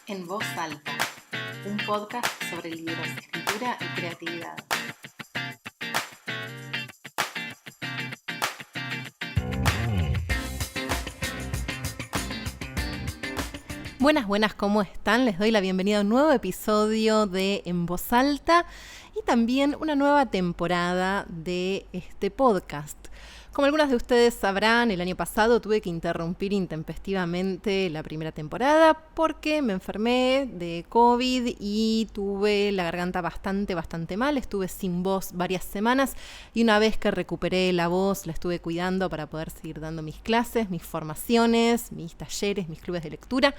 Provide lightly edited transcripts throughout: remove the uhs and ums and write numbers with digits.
En Voz Alta, un podcast sobre libros, escritura y creatividad. Buenas, ¿cómo están? Les doy la bienvenida a un nuevo episodio de En Voz Alta y también una nueva temporada de este podcast. Como algunas de ustedes sabrán, el año pasado tuve que interrumpir intempestivamente la primera temporada porque me enfermé de COVID y tuve la garganta bastante mal. Estuve sin voz varias semanas y una vez que recuperé la voz la estuve cuidando para poder seguir dando mis clases, mis formaciones, mis talleres, mis clubes de lectura.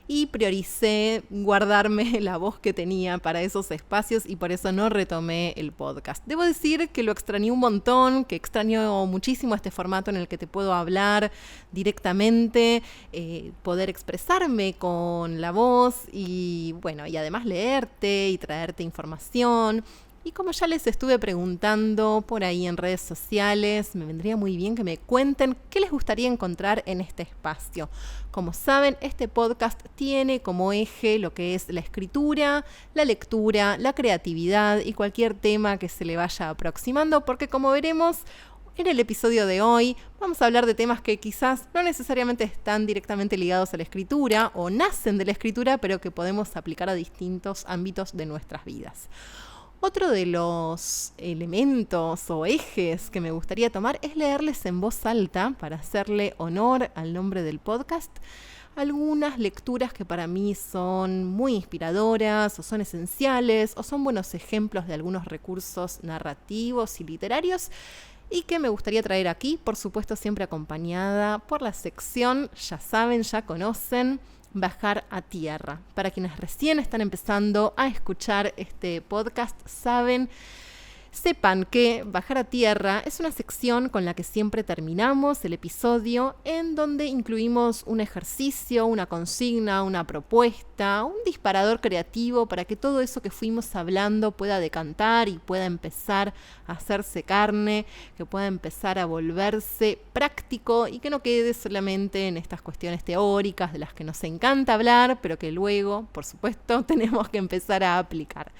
Y prioricé guardarme la voz que tenía para esos espacios y por eso no retomé el podcast. Debo decir que lo extrañé un montón, que extraño muchísimo este formato en el que te puedo hablar directamente, poder expresarme con la voz y además leerte y traerte información. Y como ya les estuve preguntando por ahí en redes sociales, me vendría muy bien que me cuenten qué les gustaría encontrar en este espacio. Como saben, este podcast tiene como eje lo que es la escritura, la lectura, la creatividad y cualquier tema que se le vaya aproximando, porque como veremos, en el episodio de hoy vamos a hablar de temas que quizás no necesariamente están directamente ligados a la escritura o nacen de la escritura, pero que podemos aplicar a distintos ámbitos de nuestras vidas. Otro de los elementos o ejes que me gustaría tomar es leerles en voz alta, para hacerle honor al nombre del podcast, algunas lecturas que para mí son muy inspiradoras o son esenciales o son buenos ejemplos de algunos recursos narrativos y literarios y que me gustaría traer aquí, por supuesto siempre acompañada por la sección, ya saben, ya conocen, Bajar a Tierra. Para quienes recién están empezando a escuchar este podcast, sepan que Bajar a Tierra es una sección con la que siempre terminamos el episodio, en donde incluimos un ejercicio, una consigna, una propuesta, un disparador creativo para que todo eso que fuimos hablando pueda decantar y pueda empezar a hacerse carne, que pueda empezar a volverse práctico y que no quede solamente en estas cuestiones teóricas de las que nos encanta hablar, pero que luego, por supuesto, tenemos que empezar a aplicar.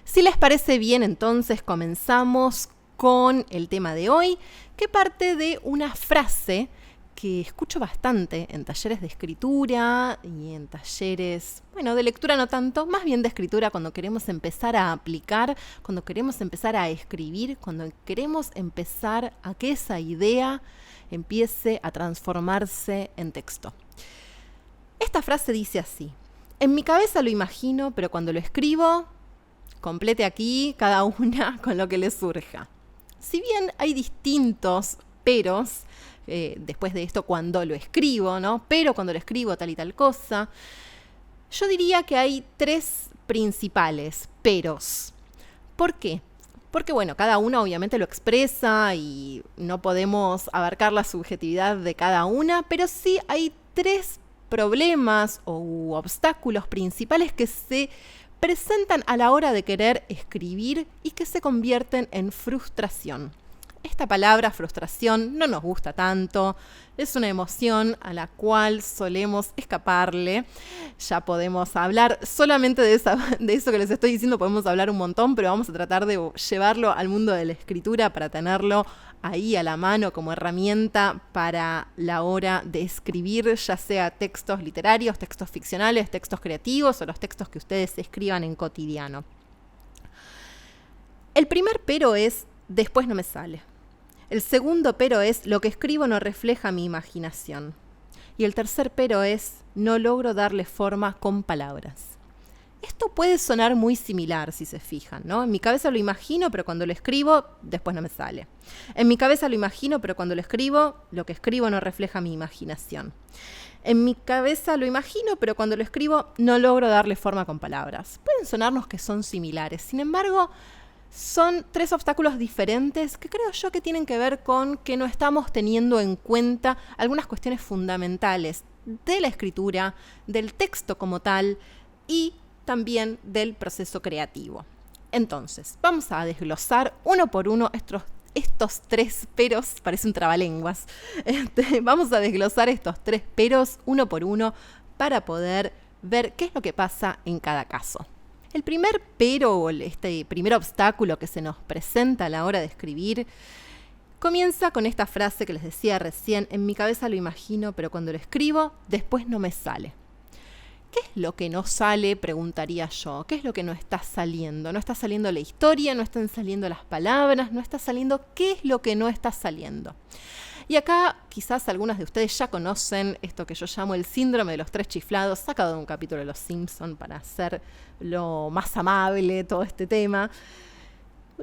Si les parece bien, entonces comenzamos con el tema de hoy, que parte de una frase que escucho bastante en talleres de escritura y en talleres, de lectura no tanto, más bien de escritura cuando queremos empezar a aplicar, cuando queremos empezar a escribir, cuando queremos empezar a que esa idea empiece a transformarse en texto. Esta frase dice así: en mi cabeza lo imagino, pero cuando lo escribo, complete aquí cada una con lo que les surja. Si bien hay distintos peros, después de esto cuando lo escribo, ¿no? Pero cuando lo escribo tal y tal cosa, yo diría que hay tres principales peros. ¿Por qué? Porque cada una obviamente lo expresa y no podemos abarcar la subjetividad de cada una, pero sí hay tres problemas u obstáculos principales que se presentan a la hora de querer escribir y que se convierten en frustración. Esta palabra frustración no nos gusta tanto, es una emoción a la cual solemos escaparle. Ya podemos hablar solamente de eso que les estoy diciendo, podemos hablar un montón, pero vamos a tratar de llevarlo al mundo de la escritura para tenerlo ahí a la mano como herramienta para la hora de escribir, ya sea textos literarios, textos ficcionales, textos creativos o los textos que ustedes escriban en cotidiano. El primer pero es: después no me sale. El segundo pero es: lo que escribo no refleja mi imaginación. Y el tercer pero es: no logro darle forma con palabras. Esto puede sonar muy similar si se fijan, ¿no? En mi cabeza lo imagino, pero cuando lo escribo, después no me sale. En mi cabeza lo imagino, pero cuando lo que escribo no refleja mi imaginación. En mi cabeza lo imagino, pero cuando lo escribo no logro darle forma con palabras. Pueden sonarnos que son similares, sin embargo, son tres obstáculos diferentes que creo yo que tienen que ver con que no estamos teniendo en cuenta algunas cuestiones fundamentales de la escritura, del texto como tal y también del proceso creativo. Entonces, vamos a desglosar uno por uno estos tres peros, parece un trabalenguas. Vamos a desglosar estos tres peros uno por uno para poder ver qué es lo que pasa en cada caso. El primer pero o este primer obstáculo que se nos presenta a la hora de escribir comienza con esta frase que les decía recién: en mi cabeza lo imagino, pero cuando lo escribo, después no me sale. ¿Qué es lo que no sale? Preguntaría yo. ¿Qué es lo que no está saliendo? No está saliendo la historia, no están saliendo las palabras, no está saliendo. ¿Qué es lo que no está saliendo? Y acá quizás algunos de ustedes ya conocen esto que yo llamo el síndrome de los 3 chiflados, sacado de un capítulo de Los Simpson para hacer lo más amable todo este tema.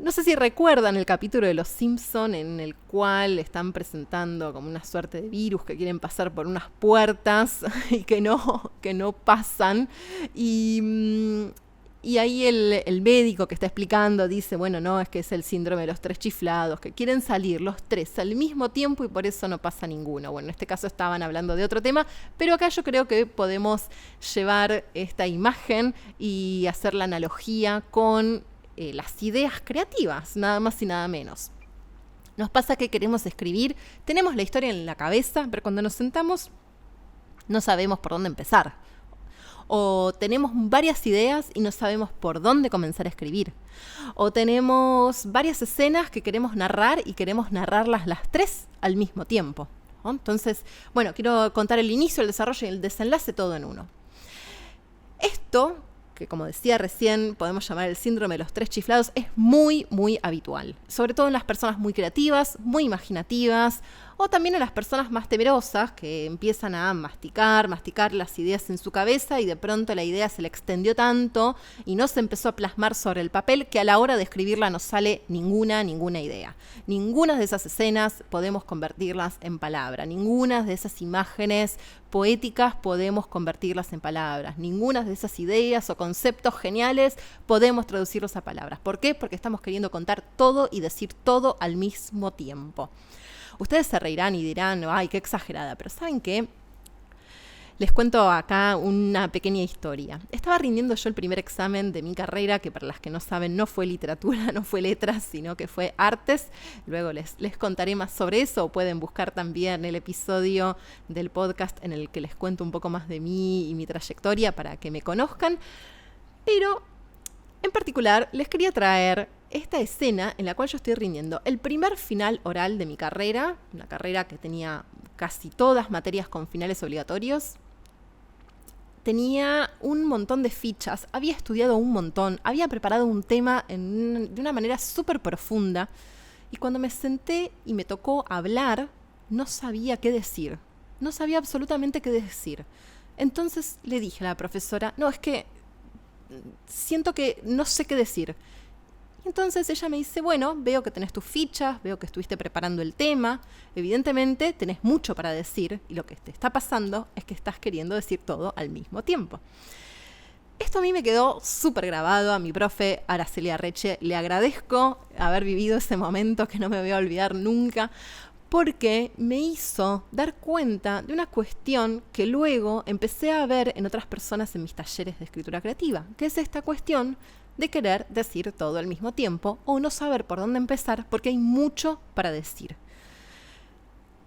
No sé si recuerdan el capítulo de Los Simpson en el cual están presentando como una suerte de virus que quieren pasar por unas puertas y que no pasan. Y ahí el médico que está explicando dice, bueno, no, es que es el síndrome de los 3 chiflados, que quieren salir los 3 al mismo tiempo y por eso no pasa ninguno. Bueno, en este caso estaban hablando de otro tema, pero acá yo creo que podemos llevar esta imagen y hacer la analogía con las ideas creativas, nada más y nada menos. Nos pasa que queremos escribir, tenemos la historia en la cabeza, pero cuando nos sentamos no sabemos por dónde empezar. O tenemos varias ideas y no sabemos por dónde comenzar a escribir. O tenemos varias escenas que queremos narrar y queremos narrarlas las 3 al mismo tiempo, ¿no? Entonces, bueno, quiero contar el inicio, el desarrollo y el desenlace todo en uno. Esto, que como decía recién podemos llamar el síndrome de los 3 chiflados, es muy, muy habitual. Sobre todo en las personas muy creativas, muy imaginativas, o también en las personas más temerosas que empiezan a masticar las ideas en su cabeza y de pronto la idea se le extendió tanto y no se empezó a plasmar sobre el papel que a la hora de escribirla no sale ninguna idea. Ninguna de esas escenas podemos convertirlas en palabra, ninguna de esas imágenes poéticas podemos convertirlas en palabras, ninguna de esas ideas o conceptos geniales podemos traducirlos a palabras. ¿Por qué? Porque estamos queriendo contar todo y decir todo al mismo tiempo. Ustedes se reirán y dirán, ay, qué exagerada, pero ¿saben qué? Les cuento acá una pequeña historia. Estaba rindiendo yo el primer examen de mi carrera, que para las que no saben no fue literatura, no fue letras, sino que fue artes. Luego les contaré más sobre eso, o pueden buscar también el episodio del podcast en el que les cuento un poco más de mí y mi trayectoria para que me conozcan. Pero en particular les quería traer esta escena en la cual yo estoy rindiendo el primer final oral de mi carrera, una carrera que tenía casi todas materias con finales obligatorios. Tenía un montón de fichas, había estudiado un montón, había preparado un tema de una manera súper profunda y cuando me senté y me tocó hablar, no sabía qué decir, no sabía absolutamente qué decir. Entonces le dije a la profesora, no, es que siento que no sé qué decir. Entonces ella me dice, bueno, veo que tenés tus fichas, veo que estuviste preparando el tema, evidentemente tenés mucho para decir y lo que te está pasando es que estás queriendo decir todo al mismo tiempo. Esto a mí me quedó súper grabado. A mi profe Araceli Arreche le agradezco haber vivido ese momento que no me voy a olvidar nunca, porque me hizo dar cuenta de una cuestión que luego empecé a ver en otras personas en mis talleres de escritura creativa, que es esta cuestión de querer decir todo al mismo tiempo o no saber por dónde empezar porque hay mucho para decir.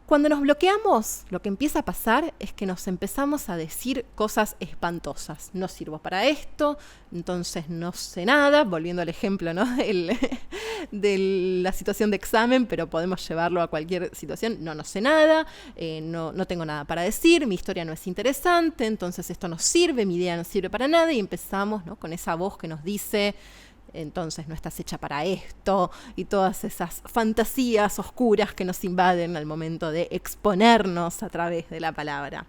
Cuando nos bloqueamos, lo que empieza a pasar es que nos empezamos a decir cosas espantosas. No sirvo para esto, entonces no sé nada, volviendo al ejemplo, ¿no? de la situación de examen, pero podemos llevarlo a cualquier situación. No sé nada, no tengo nada para decir, mi historia no es interesante, entonces esto no sirve, mi idea no sirve para nada y empezamos, ¿no?, con esa voz que nos dice, entonces no estás hecha para esto, y todas esas fantasías oscuras que nos invaden al momento de exponernos a través de la palabra.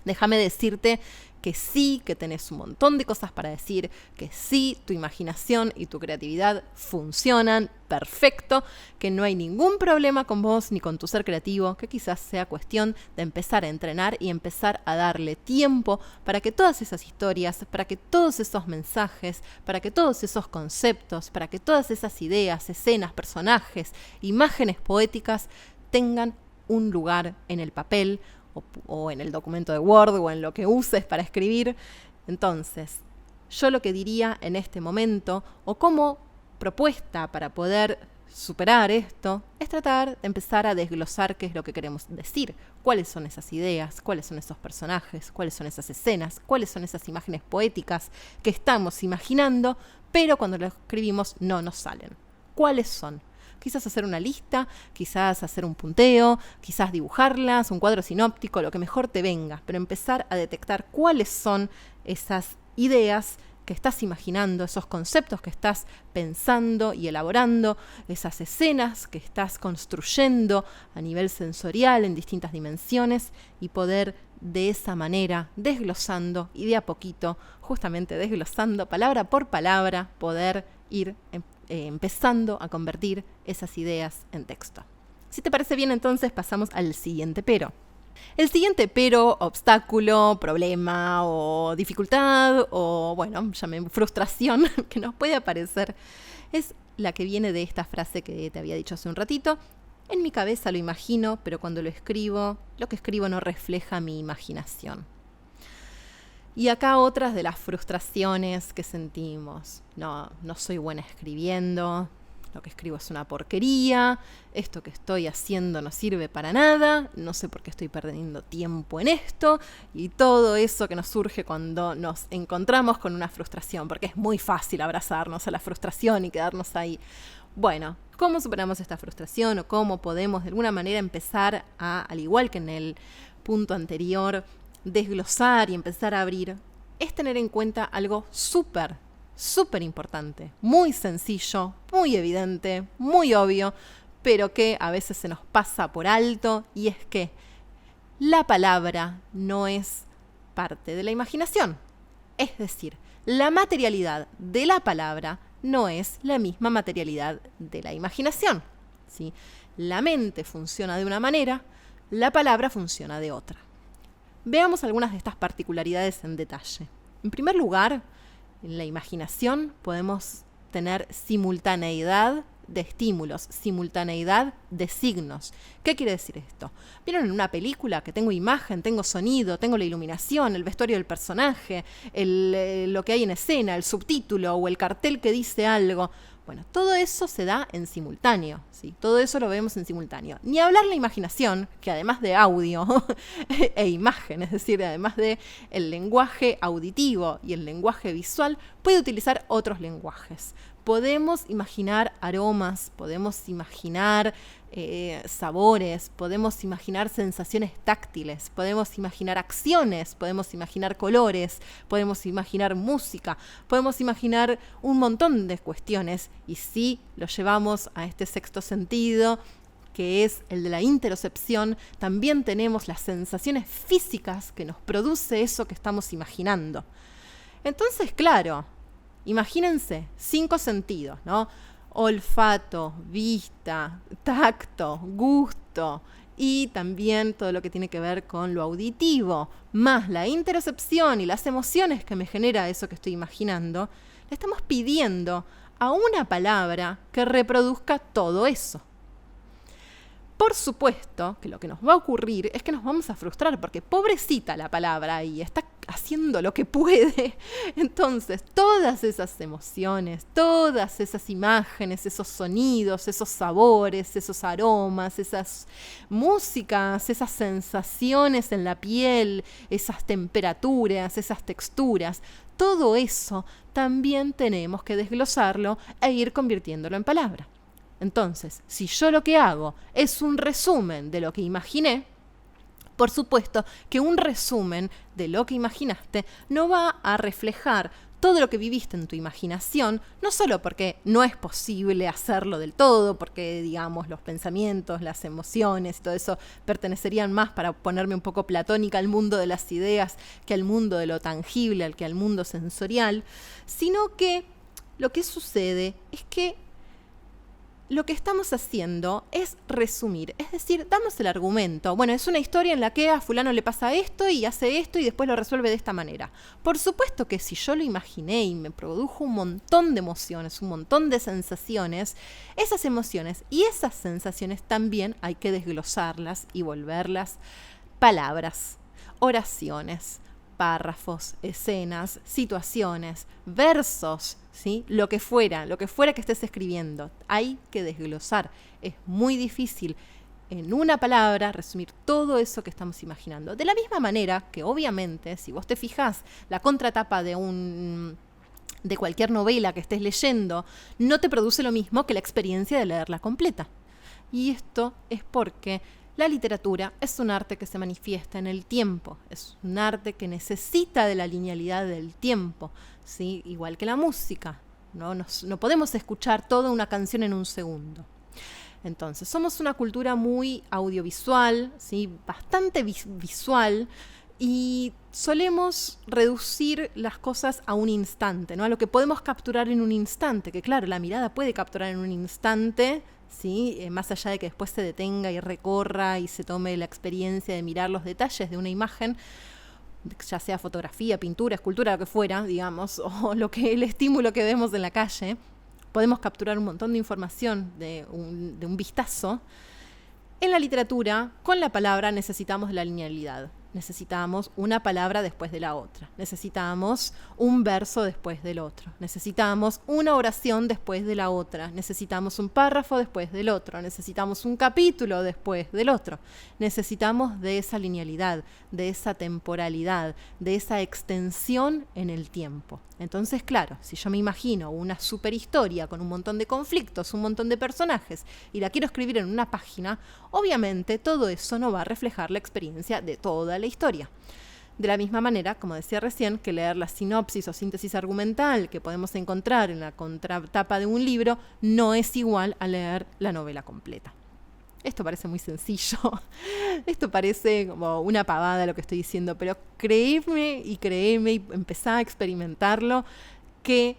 Déjame decirte que sí, que tenés un montón de cosas para decir, que sí, tu imaginación y tu creatividad funcionan perfecto, que no hay ningún problema con vos ni con tu ser creativo, que quizás sea cuestión de empezar a entrenar y empezar a darle tiempo para que todas esas historias, para que todos esos mensajes, para que todos esos conceptos, para que todas esas ideas, escenas, personajes, imágenes poéticas tengan un lugar en el papel, o en el documento de Word o en lo que uses para escribir. Entonces, yo lo que diría en este momento, o como propuesta para poder superar esto es tratar de empezar a desglosar qué es lo que queremos decir, cuáles son esas ideas, cuáles son esos personajes, cuáles son esas escenas, cuáles son esas imágenes poéticas que estamos imaginando, pero cuando lo escribimos no nos salen. ¿Cuáles son? Quizás hacer una lista, quizás hacer un punteo, quizás dibujarlas, un cuadro sinóptico, lo que mejor te venga, pero empezar a detectar cuáles son esas ideas que estás imaginando, esos conceptos que estás pensando y elaborando, esas escenas que estás construyendo a nivel sensorial en distintas dimensiones y poder de esa manera, desglosando y de a poquito, justamente desglosando palabra por palabra, poder ir empezando a convertir esas ideas en texto. Si te parece bien, entonces pasamos al siguiente pero. El siguiente pero, obstáculo, problema o dificultad o, bueno, llamé frustración que nos puede aparecer es la que viene de esta frase que te había dicho hace un ratito. En mi cabeza lo imagino, pero cuando lo que escribo no refleja mi imaginación. Y acá otras de las frustraciones que sentimos. No soy buena escribiendo, lo que escribo es una porquería, esto que estoy haciendo no sirve para nada, no sé por qué estoy perdiendo tiempo en esto, y todo eso que nos surge cuando nos encontramos con una frustración, porque es muy fácil abrazarnos a la frustración y quedarnos ahí. Bueno, ¿cómo superamos esta frustración o cómo podemos de alguna manera empezar a, al igual que en el punto anterior, desglosar y empezar a abrir? Es tener en cuenta algo súper importante, muy sencillo, muy evidente, muy obvio, pero que a veces se nos pasa por alto, y es que la palabra no es parte de la imaginación. Es decir, la materialidad de la palabra no es la misma materialidad de la imaginación, ¿sí? La mente funciona de una manera, la palabra funciona de otra. Veamos algunas de estas particularidades en detalle. En primer lugar, en la imaginación podemos tener simultaneidad de estímulos, simultaneidad de signos. ¿Qué quiere decir esto? ¿Vieron en una película que tengo imagen, tengo sonido, tengo la iluminación, el vestuario del personaje, lo que hay en escena, el subtítulo o el cartel que dice algo? Bueno, todo eso se da en simultáneo, ¿sí? Todo eso lo vemos en simultáneo. Ni hablar la imaginación, que además de audio e imagen, es decir, además de el lenguaje auditivo y el lenguaje visual, puede utilizar otros lenguajes. Podemos imaginar aromas, podemos imaginar sabores, podemos imaginar sensaciones táctiles, podemos imaginar acciones, podemos imaginar colores, podemos imaginar música, podemos imaginar un montón de cuestiones, y si lo llevamos a este sexto sentido, que es el de la interocepción, también tenemos las sensaciones físicas que nos produce eso que estamos imaginando. Entonces, claro, imagínense 5 sentidos, ¿no? Olfato, vista, tacto, gusto y también todo lo que tiene que ver con lo auditivo, más la interocepción y las emociones que me genera eso que estoy imaginando. Le estamos pidiendo a una palabra que reproduzca todo eso. Por supuesto que lo que nos va a ocurrir es que nos vamos a frustrar, porque pobrecita la palabra y está haciendo lo que puede. Entonces, todas esas emociones, todas esas imágenes, esos sonidos, esos sabores, esos aromas, esas músicas, esas sensaciones en la piel, esas temperaturas, esas texturas, todo eso también tenemos que desglosarlo e ir convirtiéndolo en palabra. Entonces, si yo lo que hago es un resumen de lo que imaginé, por supuesto que un resumen de lo que imaginaste no va a reflejar todo lo que viviste en tu imaginación, no solo porque no es posible hacerlo del todo, porque, digamos, los pensamientos, las emociones y todo eso pertenecerían más, para ponerme un poco platónica, al mundo de las ideas que al mundo de lo tangible, que al mundo sensorial, sino que lo que sucede es que lo que estamos haciendo es resumir, es decir, damos el argumento. Bueno, es una historia en la que a fulano le pasa esto y hace esto y después lo resuelve de esta manera. Por supuesto que si yo lo imaginé y me produjo un montón de emociones, un montón de sensaciones, esas emociones y esas sensaciones también hay que desglosarlas y volverlas palabras, oraciones, párrafos, escenas, situaciones, versos, ¿sí? Lo que fuera que estés escribiendo. Hay que desglosar. Es muy difícil en una palabra resumir todo eso que estamos imaginando. De la misma manera que obviamente, si vos te fijás, la contratapa de cualquier novela que estés leyendo no te produce lo mismo que la experiencia de leerla completa. Y esto es porque la literatura es un arte que se manifiesta en el tiempo, es un arte que necesita de la linealidad del tiempo, ¿sí? Igual que la música, ¿no? No podemos escuchar toda una canción en un segundo. Entonces, somos una cultura muy audiovisual, ¿sí? Bastante visual, y solemos reducir las cosas a un instante, ¿no? A lo que podemos capturar en un instante, que claro, la mirada puede capturar en un instante, ¿sí? Más allá de que después se detenga y recorra y se tome la experiencia de mirar los detalles de una imagen, ya sea fotografía, pintura, escultura, lo que fuera, digamos, o el estímulo que vemos en la calle, podemos capturar un montón de información de un vistazo. En la literatura, con la palabra necesitamos la linealidad. Necesitamos una palabra después de la otra. Necesitamos un verso después del otro. Necesitamos una oración después de la otra. Necesitamos un párrafo después del otro. Necesitamos un capítulo después del otro. Necesitamos de esa linealidad, de esa temporalidad, de esa extensión en el tiempo. Entonces, claro, si yo me imagino una superhistoria con un montón de conflictos, un montón de personajes, y la quiero escribir en una página, obviamente todo eso no va a reflejar la experiencia de toda la historia. De la misma manera, como decía recién, que leer la sinopsis o síntesis argumental que podemos encontrar en la contratapa de un libro no es igual a leer la novela completa. Esto parece muy sencillo, esto parece como una pavada lo que estoy diciendo, pero créeme y empezá a experimentarlo, que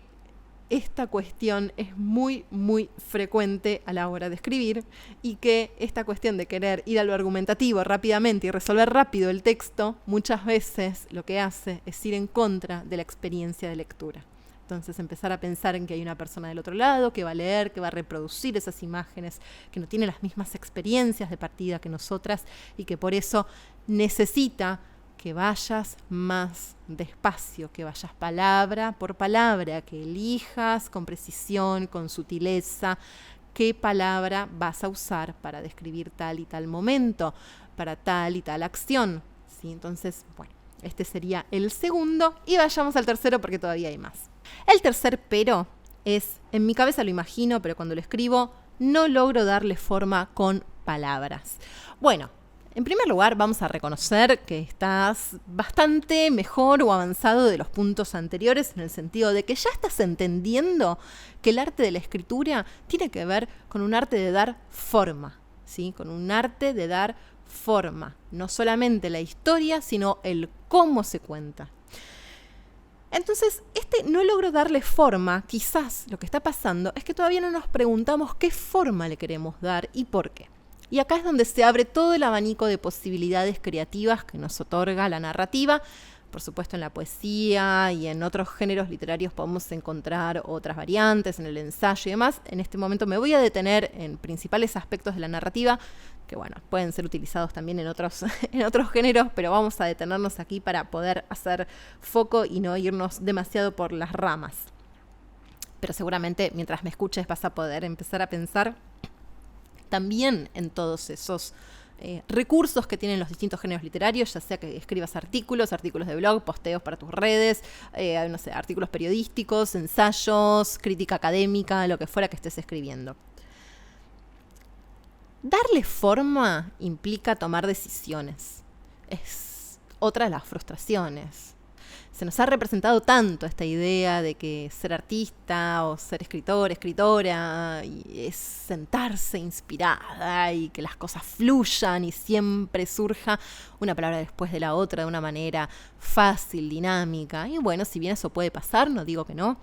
esta cuestión es muy, muy frecuente a la hora de escribir, y que esta cuestión de querer ir a lo argumentativo rápidamente y resolver rápido el texto, muchas veces lo que hace es ir en contra de la experiencia de lectura. Entonces empezar a pensar en que hay una persona del otro lado que va a leer, que va a reproducir esas imágenes, que no tiene las mismas experiencias de partida que nosotras, y que por eso necesita que vayas más despacio, que vayas palabra por palabra, que elijas con precisión, con sutileza, qué palabra vas a usar para describir tal y tal momento, para tal y tal acción, ¿sí? Entonces, bueno, este sería el segundo, y vayamos al tercero porque todavía hay más. El tercer pero es, en mi cabeza lo imagino, pero cuando lo escribo no logro darle forma con palabras. Bueno, en primer lugar vamos a reconocer que estás bastante mejor o avanzado de los puntos anteriores, en el sentido de que ya estás entendiendo que el arte de la escritura tiene que ver con un arte de dar forma, ¿sí? Con un arte de dar forma, no solamente la historia, sino el cómo se cuenta. Entonces, no logro darle forma. Quizás lo que está pasando es que todavía no nos preguntamos qué forma le queremos dar y por qué. Y acá es donde se abre todo el abanico de posibilidades creativas que nos otorga la narrativa. Por supuesto, en la poesía y en otros géneros literarios podemos encontrar otras variantes, en el ensayo y demás. En este momento me voy a detener en principales aspectos de la narrativa, que bueno, pueden ser utilizados también en otros géneros, pero vamos a detenernos aquí para poder hacer foco y no irnos demasiado por las ramas. Pero seguramente mientras me escuches vas a poder empezar a pensar también en todos esos recursos que tienen los distintos géneros literarios, ya sea que escribas artículos de blog, posteos para tus redes, artículos periodísticos, ensayos, crítica académica, lo que fuera que estés escribiendo. Darle forma implica tomar decisiones. Es otra de las frustraciones. Se nos ha representado tanto esta idea de que ser artista o ser escritor, escritora, es sentarse inspirada y que las cosas fluyan y siempre surja una palabra después de la otra de una manera fácil, dinámica. Y bueno, si bien eso puede pasar, no digo que no.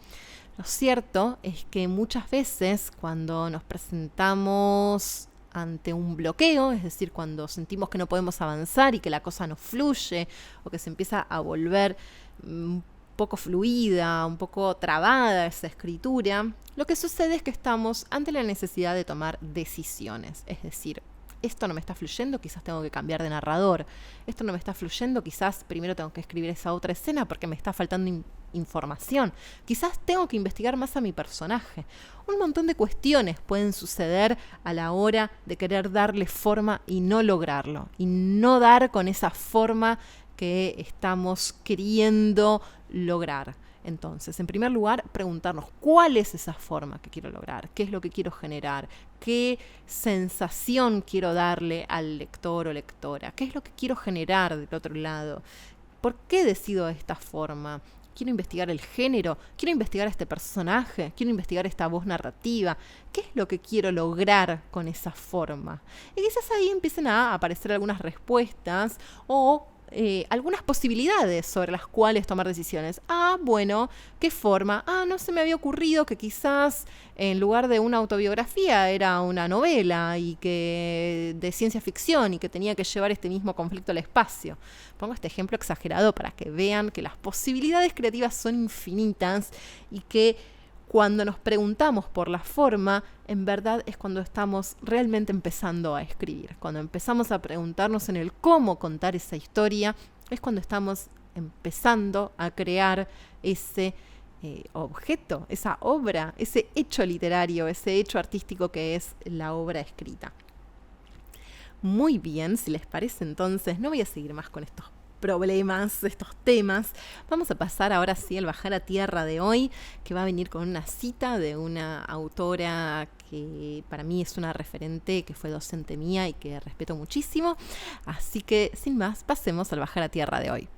Lo cierto es que muchas veces cuando nos presentamos ante un bloqueo, es decir, cuando sentimos que no podemos avanzar y que la cosa no fluye o que se empieza a volver un poco fluida, un poco trabada esa escritura, lo que sucede es que estamos ante la necesidad de tomar decisiones, es decir, esto no me está fluyendo, quizás tengo que cambiar de narrador. Esto no me está fluyendo, quizás primero tengo que escribir esa otra escena porque me está faltando información. Quizás tengo que investigar más a mi personaje. Un montón de cuestiones pueden suceder a la hora de querer darle forma y no lograrlo. Y no dar con esa forma que estamos queriendo lograr. Entonces, en primer lugar, preguntarnos cuál es esa forma que quiero lograr, qué es lo que quiero generar, qué sensación quiero darle al lector o lectora, qué es lo que quiero generar del otro lado, por qué decido esta forma. Quiero investigar el género, quiero investigar este personaje, quiero investigar esta voz narrativa. ¿Qué es lo que quiero lograr con esa forma? Y quizás ahí empiecen a aparecer algunas respuestas o algunas posibilidades sobre las cuales tomar decisiones. Bueno, ¿qué forma? No se me había ocurrido que quizás en lugar de una autobiografía era una novela y que de ciencia ficción y que tenía que llevar este mismo conflicto al espacio. Pongo este ejemplo exagerado para que vean que las posibilidades creativas son infinitas y que cuando nos preguntamos por la forma, en verdad es cuando estamos realmente empezando a escribir. Cuando empezamos a preguntarnos en el cómo contar esa historia, es cuando estamos empezando a crear ese objeto, esa obra, ese hecho literario, ese hecho artístico que es la obra escrita. Muy bien, si les parece entonces, no voy a seguir más con estos problemas, estos temas. Vamos a pasar ahora sí al Bajar a Tierra de hoy, que va a venir con una cita de una autora que para mí es una referente, que fue docente mía y que respeto muchísimo. Así que, sin más, pasemos al Bajar a Tierra de hoy.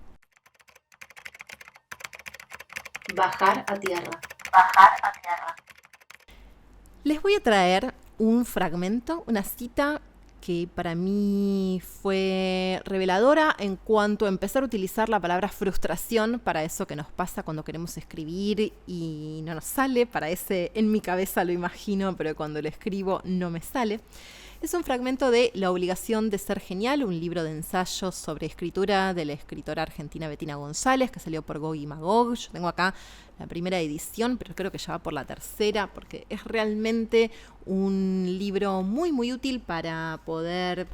Bajar a tierra. Bajar a tierra. Les voy a traer un fragmento, una cita que para mí fue reveladora en cuanto a empezar a utilizar la palabra frustración para eso que nos pasa cuando queremos escribir y no nos sale. Para ese, en mi cabeza lo imagino, pero cuando lo escribo no me sale. Es un fragmento de La obligación de ser genial, un libro de ensayos sobre escritura de la escritora argentina Bettina González, que salió por Gog y Magog. Yo tengo acá la primera edición, pero creo que ya va por la tercera, porque es realmente un libro muy, muy útil para poder,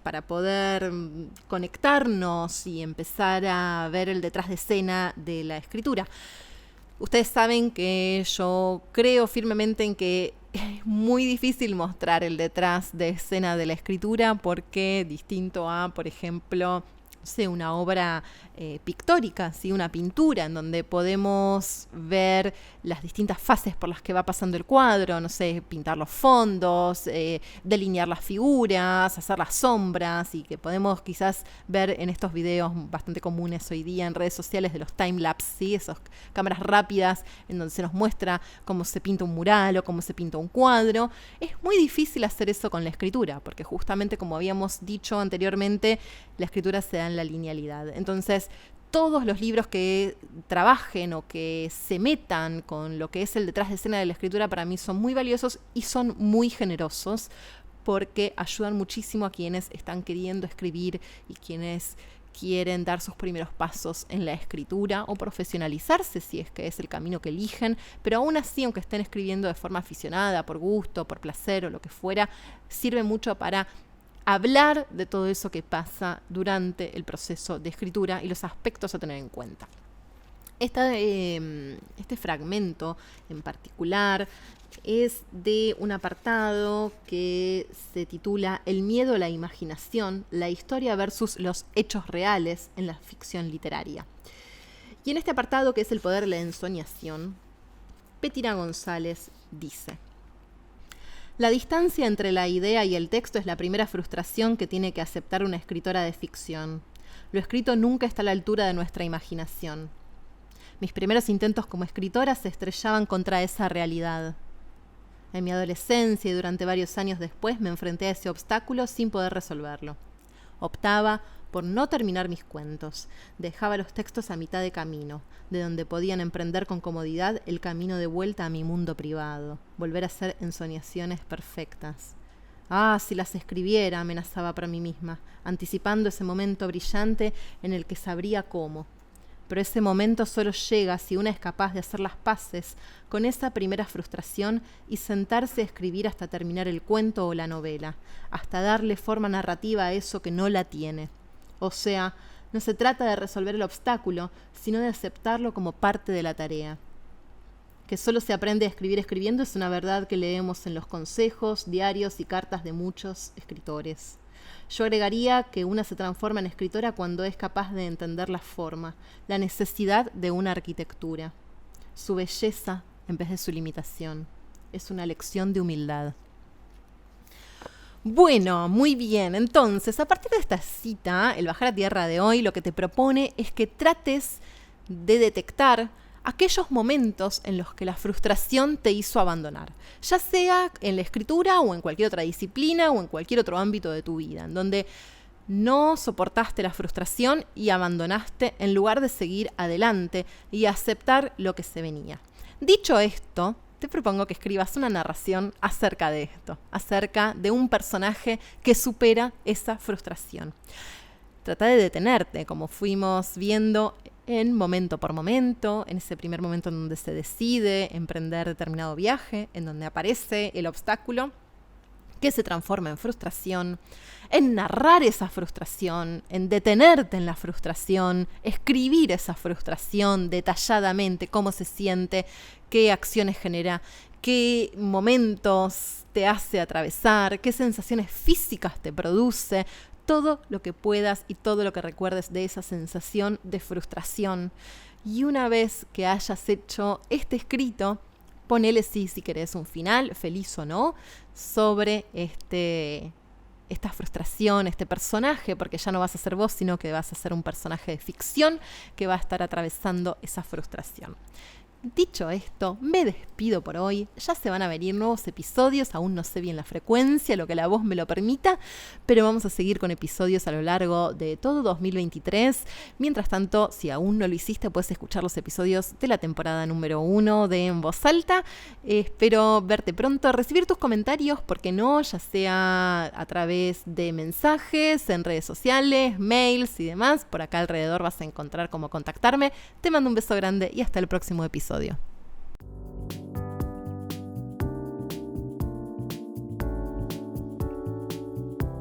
para poder conectarnos y empezar a ver el detrás de escena de la escritura. Ustedes saben que yo creo firmemente en que es muy difícil mostrar el detrás de escena de la escritura porque distinto a, por ejemplo, una obra pictórica, ¿sí? Una pintura en donde podemos ver las distintas fases por las que va pasando el cuadro, pintar los fondos, delinear las figuras, hacer las sombras, y que podemos quizás ver en estos videos bastante comunes hoy día en redes sociales de los timelapse, ¿sí? Esas cámaras rápidas en donde se nos muestra cómo se pinta un mural o cómo se pinta un cuadro. Es muy difícil hacer eso con la escritura, porque justamente, como habíamos dicho anteriormente, la escritura se da en la linealidad. Entonces, todos los libros que trabajen o que se metan con lo que es el detrás de escena de la escritura para mí son muy valiosos y son muy generosos porque ayudan muchísimo a quienes están queriendo escribir y quienes quieren dar sus primeros pasos en la escritura o profesionalizarse si es que es el camino que eligen, pero aún así, aunque estén escribiendo de forma aficionada, por gusto, por placer o lo que fuera, sirve mucho para hablar de todo eso que pasa durante el proceso de escritura y los aspectos a tener en cuenta. Este fragmento en particular es de un apartado que se titula El miedo a la imaginación, la historia versus los hechos reales en la ficción literaria. Y en este apartado, que es el poder de la ensoñación, Bettina González dice: la distancia entre la idea y el texto es la primera frustración que tiene que aceptar una escritora de ficción. Lo escrito nunca está a la altura de nuestra imaginación. Mis primeros intentos como escritora se estrellaban contra esa realidad. En mi adolescencia y durante varios años después me enfrenté a ese obstáculo sin poder resolverlo. Optaba por no terminar mis cuentos. Dejaba los textos a mitad de camino, de donde podían emprender con comodidad el camino de vuelta a mi mundo privado, volver a hacer ensoñaciones perfectas. Si las escribiera, amenazaba para mí misma, anticipando ese momento brillante en el que sabría cómo. pero ese momento solo llega si una es capaz de hacer las paces con esa primera frustración y sentarse a escribir hasta terminar el cuento o la novela, hasta darle forma narrativa a eso que no la tiene. O sea, no se trata de resolver el obstáculo, sino de aceptarlo como parte de la tarea. Que solo se aprende a escribir escribiendo es una verdad que leemos en los consejos, diarios y cartas de muchos escritores. Yo agregaría que una se transforma en escritora cuando es capaz de entender la forma, la necesidad de una arquitectura, su belleza en vez de su limitación. Es una lección de humildad. Bueno, muy bien. Entonces, a partir de esta cita, el Bajar a Tierra de hoy lo que te propone es que trates de detectar aquellos momentos en los que la frustración te hizo abandonar, ya sea en la escritura o en cualquier otra disciplina o en cualquier otro ámbito de tu vida, en donde no soportaste la frustración y abandonaste en lugar de seguir adelante y aceptar lo que se venía. Dicho esto, te propongo que escribas una narración acerca de esto, acerca de un personaje que supera esa frustración. Trata de detenerte, como fuimos viendo en momento por momento, en ese primer momento en donde se decide emprender determinado viaje, en donde aparece el obstáculo que se transforma en frustración, en narrar esa frustración, en detenerte en la frustración, escribir esa frustración detalladamente, cómo se siente, qué acciones genera, qué momentos te hace atravesar, qué sensaciones físicas te produce, todo lo que puedas y todo lo que recuerdes de esa sensación de frustración. Y una vez que hayas hecho este escrito, ponele si querés un final, feliz o no, sobre esta frustración, este personaje, porque ya no vas a ser vos, sino que vas a ser un personaje de ficción que va a estar atravesando esa frustración. Dicho esto, me despido por hoy. Ya se van a venir nuevos episodios, aún no sé bien la frecuencia, lo que la voz me lo permita, pero vamos a seguir con episodios a lo largo de todo 2023. Mientras tanto, si aún no lo hiciste, puedes escuchar los episodios de la temporada número 1 de En Voz Alta. Espero verte pronto, recibir tus comentarios, ¿por qué no? Ya sea a través de mensajes, en redes sociales, mails y demás. Por acá alrededor vas a encontrar cómo contactarme. Te mando un beso grande y hasta el próximo episodio.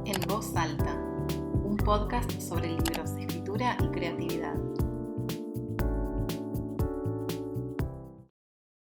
En Voz Alta, un podcast sobre libros, escritura y creatividad.